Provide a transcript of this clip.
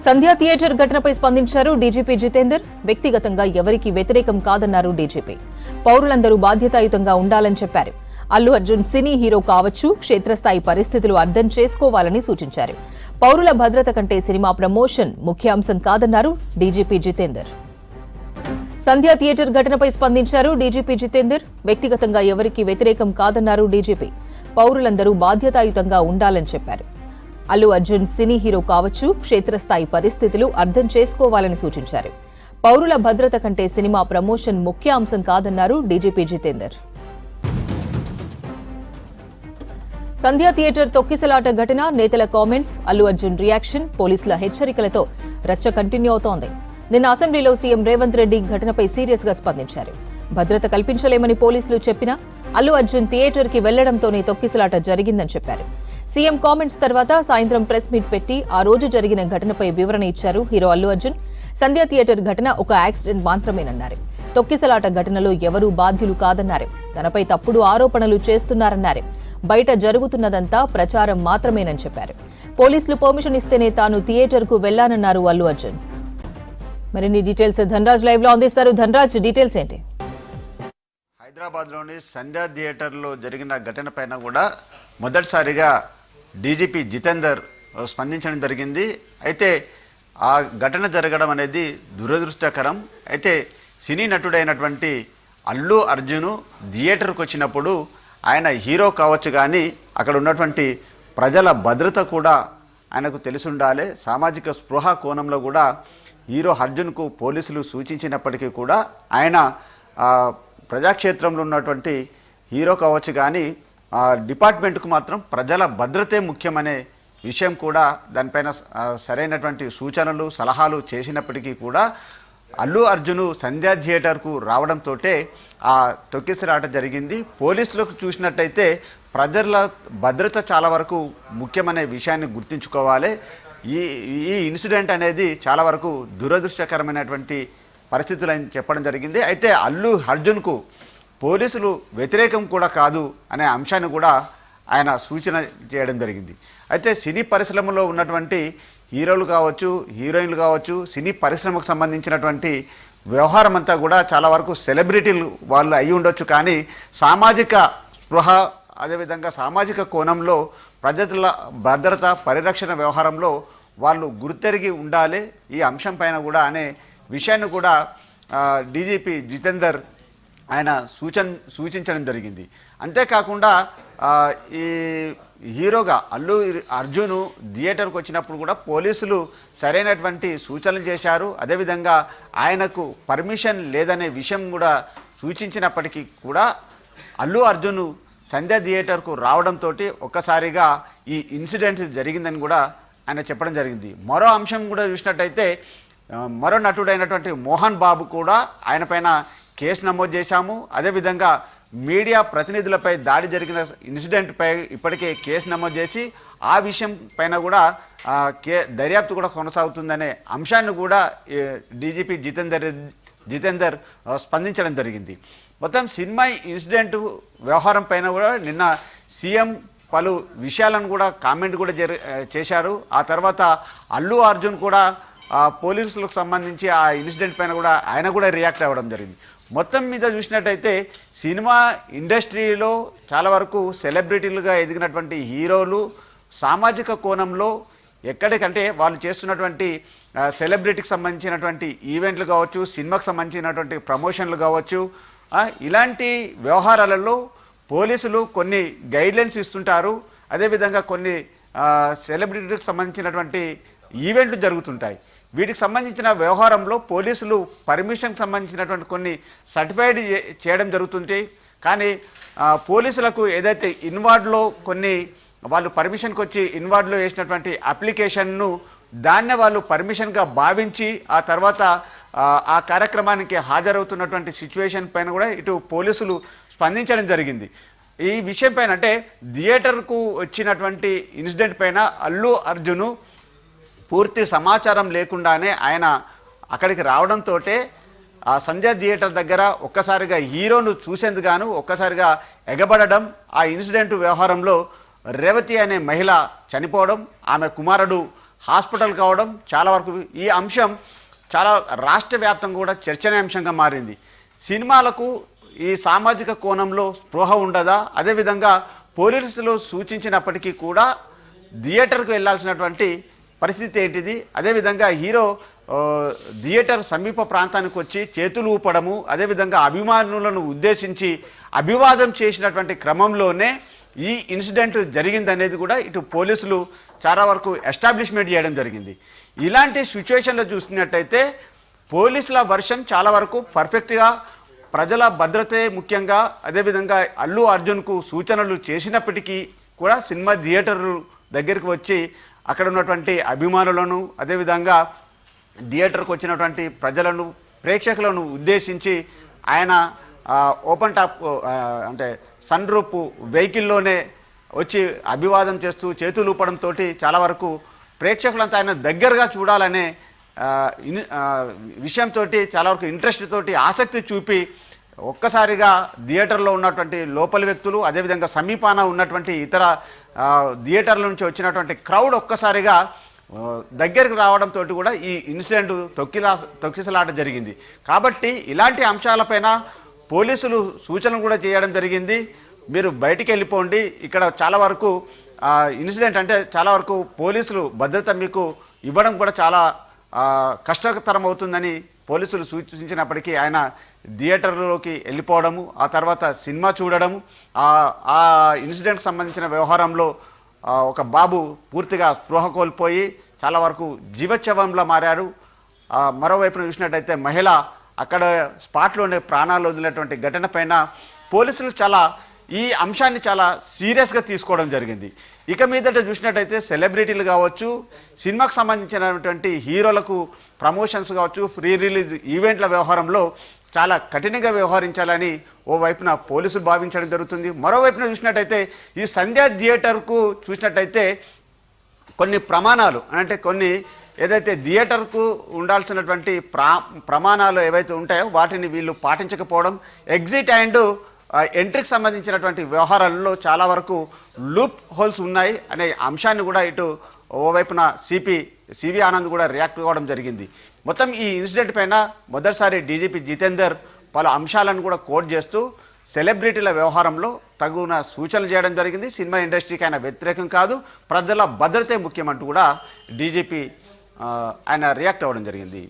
సంధ్యా theatre ఘటనపై స్పందించారు DGP Jitender. వ్యక్తిగతంగా ఎవరికీ వ్యతిరేకం కాదన్నారు డీజీపీ. పౌరులందరూ బాధ్యతాయుతంగా ఉండాలని చెప్పారు. అల్లు అర్జున్ సినీ హీరో కావచ్చు, క్షేత్రస్థాయి పరిస్థితులు అర్థం చేసుకోవాలని సూచించారు. పౌరుల భద్రత కంటే సినిమా ప్రమోషన్ ముఖ్య అంశం కాదన్నారు డీజీపీ జితేందర్. సంధ్యా థియేటర్ ఘటనపై స్పందించారు డీజీపీ జితేందర్. వ్యక్తిగతంగా ఎవరికీ వ్యతిరేకం కాదన్నారు డీజీపీ. పౌరులందరూ బాధ్యతాయుతంగా ఉండాలని చెప్పారు. అల్లు అర్జున్ సినీ హీరో కావచ్చు, క్షేత్రస్థాయి పరిస్థితులు అర్థం చేసుకోవాలని సూచించారు. పౌరుల భద్రత కంటే సినిమా ప్రమోషన్ ముఖ్య అంశం కాదన్నారు డీజీపీ జితేందర్. సంధ్యా థియేటర్ తొక్కిసలాట ఘటన, నేతల కామెంట్స్, అల్లు అర్జున్ రియాక్షన్, పోలీసుల హెచ్చరికలతో రచ్చ కంటిన్యూ అవుతోంది. నిన్న అసెంబ్లీలో సీఎం రేవంత్ రెడ్డి ఘటనపై సీరియస్ గా స్పందించారు. భద్రత కల్పించలేమని పోలీసులు చెప్పినా అల్లు అర్జున్ థియేటర్ కి వెళ్లడంతోనే తొక్కిసలాట జరిగిందని చెప్పారు. సీఎం కామెంట్స్ తర్వాత సాయంత్రం ప్రెస్ మీట్ పెట్టి ఆ రోజు జరిగిన ఘటనపై వివరణ ఇచ్చారు హీరో అల్లు అర్జున్. సంధ్యా థియేటర్ ఘటన ఒక యాక్సిడెంట్ మాత్రమేనన్నారు. తొక్కిసలాట ఘటనలో ఎవరూ బాధ్యులు కాదన్నారు. తనపై తప్పుడు ఆరోపణలు చేస్తున్నారన్నారు. బయట జరుగుతున్నదంతా ప్రచారం మాత్రమేనని చెప్పారు. పోలీసులు పర్మిషన్ ఇస్తేనే తాను థియేటర్ కు వెళ్లానన్నారు అల్లు అర్జున్. మరిన్ని డీటెయిల్స్ ధనరాజ్ లైవ్ లో అందిస్తారు. ధనరాజ్, డీటెయిల్స్ ఏంటి? హైదరాబాద్లోని సంధ్యా థియేటర్లో జరిగిన ఘటన పైన కూడా మొదటిసారిగా డీజీపీ జితేందర్ స్పందించడం జరిగింది. అయితే ఆ ఘటన జరగడం అనేది దురదృష్టకరం. అయితే సినీ నటుడైనటువంటి అల్లు అర్జున్ థియేటర్కి వచ్చినప్పుడు ఆయన హీరో కావచ్చు, కానీ అక్కడ ఉన్నటువంటి ప్రజల భద్రత కూడా ఆయనకు తెలిసి ఉండాలి. సామాజిక స్పృహ కోణంలో కూడా హీరో అర్జున్కు పోలీసులు సూచించినప్పటికీ కూడా ఆయన ప్రజాక్షేత్రంలో ఉన్నటువంటి హీరో కావచ్చు, కానీ డిపార్ట్మెంట్కు మాత్రం ప్రజల భద్రతే ముఖ్యమనే విషయం కూడా దానిపైన సరైనటువంటి సూచనలు సలహాలు చేసినప్పటికీ కూడా అల్లు అర్జున్ సంధ్యా థియేటర్కు రావడంతో ఆ తొక్కిసలాట జరిగింది. పోలీసులకు చూసినట్టయితే ప్రజల భద్రత చాలా వరకు ముఖ్యమనే విషయాన్ని గుర్తుంచుకోవాలి. ఈ ఇన్సిడెంట్ అనేది చాలా వరకు దురదృష్టకరమైనటువంటి పరిస్థితులు అని చెప్పడం జరిగింది. అయితే అల్లు అర్జున్కు పోలీసులు వ్యతిరేకం కూడా కాదు అనే అంశాన్ని కూడా ఆయన సూచన చేయడం జరిగింది. అయితే సినీ పరిశ్రమలో ఉన్నటువంటి హీరోలు కావచ్చు, హీరోయిన్లు కావచ్చు, సినీ పరిశ్రమకు సంబంధించినటువంటి వ్యవహారం అంతా కూడా చాలా వరకు సెలబ్రిటీలు వాళ్ళు అయి ఉండొచ్చు, కానీ సామాజిక స్పృహ అదేవిధంగా సామాజిక కోణంలో ప్రజల భద్రత పరిరక్షణ వ్యవహారంలో వాళ్ళు గుర్తెరిగి ఉండాలి ఈ అంశం పైన కూడా అనే విషయాన్ని కూడా డీజీపీ జితేందర్ ఆయన సూచించడం జరిగింది. అంతేకాకుండా ఈ హీరోగా అల్లు అర్జున్ థియేటర్కి వచ్చినప్పుడు కూడా పోలీసులు సరైనటువంటి సూచనలు చేశారు. అదేవిధంగా ఆయనకు పర్మిషన్ లేదనే విషయం కూడా సూచించినప్పటికీ కూడా అల్లు అర్జున్ సంధ్యా థియేటర్కు రావడంతో ఒక్కసారిగా ఈ ఇన్సిడెంట్ జరిగిందని కూడా ఆయన చెప్పడం జరిగింది. మరో అంశం కూడా చూసినట్టయితే మరో నటుడైనటువంటి మోహన్ బాబు కూడా ఆయన పైన కేసు నమోదు చేశాము. అదేవిధంగా మీడియా ప్రతినిధులపై దాడి జరిగిన ఇన్సిడెంట్పై ఇప్పటికే కేసు నమోదు చేసి ఆ విషయం పైన కూడా దర్యాప్తు కూడా కొనసాగుతుందనే అంశాన్ని కూడా డీజీపీ జితేందర్ స్పందించడం జరిగింది. మొత్తం సినిమా ఇన్సిడెంట్ వ్యవహారం పైన కూడా నిన్న సీఎం పలు విషయాలను కూడా కామెంట్ కూడా చేశారు. ఆ తర్వాత అల్లు అర్జున్ కూడా పోలీసులకు సంబంధించి ఆ ఇన్సిడెంట్ పైన కూడా ఆయన కూడా రియాక్ట్ అవ్వడం జరిగింది. మొత్తం మీద చూసినట్టయితే సినిమా ఇండస్ట్రీలో చాలా వరకు సెలబ్రిటీలుగా ఎదిగినటువంటి హీరోలు సామాజిక కోణంలో ఎక్కడికంటే వాళ్ళు చేస్తున్నటువంటి సెలబ్రిటీకి సంబంధించినటువంటి ఈవెంట్లు కావచ్చు, సినిమాకి సంబంధించినటువంటి ప్రమోషన్లు కావచ్చు, ఇలాంటి వ్యవహారాలలో పోలీసులు కొన్ని గైడ్లైన్స్ ఇస్తుంటారు. అదేవిధంగా కొన్ని సెలబ్రిటీకి సంబంధించినటువంటి ఈవెంట్లు జరుగుతుంటాయి. వీటికి సంబంధించిన వ్యవహారంలో పోలీసులు పర్మిషన్కి సంబంధించినటువంటి కొన్ని సర్టిఫైడ్ చేయడం జరుగుతుంటాయి. కానీ పోలీసులకు ఏదైతే ఇన్వార్డ్లో కొన్ని వాళ్ళు పర్మిషన్కి వచ్చి ఇన్వార్డ్లో వేసినటువంటి అప్లికేషన్ను దాన్నే వాళ్ళు పర్మిషన్గా భావించి ఆ తర్వాత ఆ కార్యక్రమానికి హాజరవుతున్నటువంటి సిచ్యువేషన్ పైన కూడా ఇటు పోలీసులు స్పందించడం జరిగింది. ఈ విషయం పైన అంటే థియేటర్కు వచ్చినటువంటి ఇన్సిడెంట్ పైన అల్లు అర్జున్ పూర్తి సమాచారం లేకుండానే ఆయన అక్కడికి రావడంతో ఆ సంధ్యా థియేటర్ దగ్గర ఒక్కసారిగా హీరోను చూసేందుకు ఒక్కసారిగా ఎగబడడం, ఆ ఇన్సిడెంట్ వ్యవహారంలో రేవతి అనే మహిళ చనిపోవడం, ఆమె కుమారుడు హాస్పిటల్ కావడం చాలా వరకు ఈ అంశం చాలా రాష్ట్ర వ్యాప్తంగా కూడా చర్చనీయాంశంగా మారింది. సినిమాలకు ఈ సామాజిక కోణంలో స్పృహ ఉండదా? అదేవిధంగా పోలీసులు సూచించినప్పటికీ కూడా థియేటర్కు వెళ్ళాల్సినటువంటి పరిస్థితి ఏంటిది? అదేవిధంగా హీరో థియేటర్ సమీప ప్రాంతానికి వచ్చి చేతులు ఊపడము, అదేవిధంగా అభిమానులను ఉద్దేశించి అభివాదం చేసినటువంటి క్రమంలోనే ఈ ఇన్సిడెంట్ జరిగిందనేది కూడా ఇటు పోలీసులు చాలా వరకు ఎస్టాబ్లిష్మెంట్ చేయడం జరిగింది. ఇలాంటి సిచ్యువేషన్లో చూసినట్టయితే పోలీసుల వర్షన్ చాలా వరకు పర్ఫెక్ట్గా ప్రజల భద్రతే ముఖ్యంగా, అదేవిధంగా అల్లు అర్జున్కు సూచనలు చేసినప్పటికీ కూడా సినిమా థియేటర్లు దగ్గరికి వచ్చి అక్కడ ఉన్నటువంటి అభిమానులను, అదేవిధంగా థియేటర్కు వచ్చినటువంటి ప్రజలను, ప్రేక్షకులను ఉద్దేశించి ఆయన ఓపెన్ టాప్ అంటే సన్ రూప్ వెహికల్లోనే వచ్చి అభివాదం చేస్తూ చేతులు ఊపడంతో చాలా వరకు ప్రేక్షకులంతా ఆయన దగ్గరగా చూడాలనే విషయంతో చాలా వరకు ఇంట్రెస్ట్ తోటి ఆసక్తి చూపి ఒక్కసారిగా థియేటర్లో ఉన్నటువంటి లోపలి వ్యక్తులు, అదేవిధంగా సమీపాన ఉన్నటువంటి ఇతర థియేటర్ల నుంచి వచ్చినటువంటి క్రౌడ్ ఒక్కసారిగా దగ్గరికి రావడంతో కూడా ఈ ఇన్సిడెంట్ తొక్కిసలాట జరిగింది. కాబట్టి ఇలాంటి అంశాలపైన పోలీసులు సూచనలు కూడా చేయడం జరిగింది. మీరు బయటికి వెళ్ళిపోండి, ఇక్కడ చాలా వరకు ఇన్సిడెంట్ అంటే చాలా వరకు పోలీసులు భద్రత మీకు ఇవ్వడం కూడా చాలా కష్టతరం అవుతుందని పోలీసులు సూచించినప్పటికీ ఆయన థియేటర్లోకి వెళ్ళిపోవడము, ఆ తర్వాత సినిమా చూడడము, ఆ ఇన్సిడెంట్కి సంబంధించిన వ్యవహారంలో ఒక బాబు పూర్తిగా స్పృహ కోల్పోయి చాలా వరకు జీవచ్ఛవంలా మారారు. మరోవైపున చూసినట్టయితే మహిళ అక్కడ స్పాట్లోనే ప్రాణాలు వదిలినటువంటి ఘటన పైన పోలీసులు ఈ అంశాన్ని చాలా సీరియస్గా తీసుకోవడం జరిగింది. ఇక మీదట చూసినట్టయితే సెలబ్రిటీలు కావచ్చు, సినిమాకు సంబంధించినటువంటి హీరోలకు ప్రమోషన్స్ కావచ్చు, ప్రీ రిలీజ్ ఈవెంట్ల వ్యవహారంలో చాలా కఠినంగా వ్యవహరించాలని ఓవైపున పోలీసులు భావించడం జరుగుతుంది. మరోవైపున చూసినట్టయితే ఈ సంధ్యా థియేటర్కు చూసినట్టయితే కొన్ని ప్రమాణాలు అంటే కొన్ని ఏదైతే థియేటర్కు ఉండాల్సినటువంటి ప్రమాణాలు ఏవైతే ఉంటాయో వాటిని వీళ్ళు పాటించకపోవడం, ఎగ్జిట్ అండ్ ఎంట్రీకి సంబంధించినటువంటి వ్యవహారాలలో చాలా వరకు లూప్ హోల్స్ ఉన్నాయి అనే అంశాన్ని కూడా ఇటు ఓవైపున సివి ఆనంద్ కూడా రియాక్ట్ అవ్వడం జరిగింది. మొత్తం ఈ ఇన్సిడెంట్ పైన మొదటిసారి డీజీపీ జితేందర్ పలు అంశాలను కూడా కోట్ చేస్తూ సెలబ్రిటీల వ్యవహారంలో తగున సూచనలు చేయడం జరిగింది. సినిమా ఇండస్ట్రీకి ఆయన వ్యతిరేకం కాదు, ప్రజల భద్రతే ముఖ్యమంటూ కూడా డీజీపీ ఆయన రియాక్ట్ అవ్వడం జరిగింది.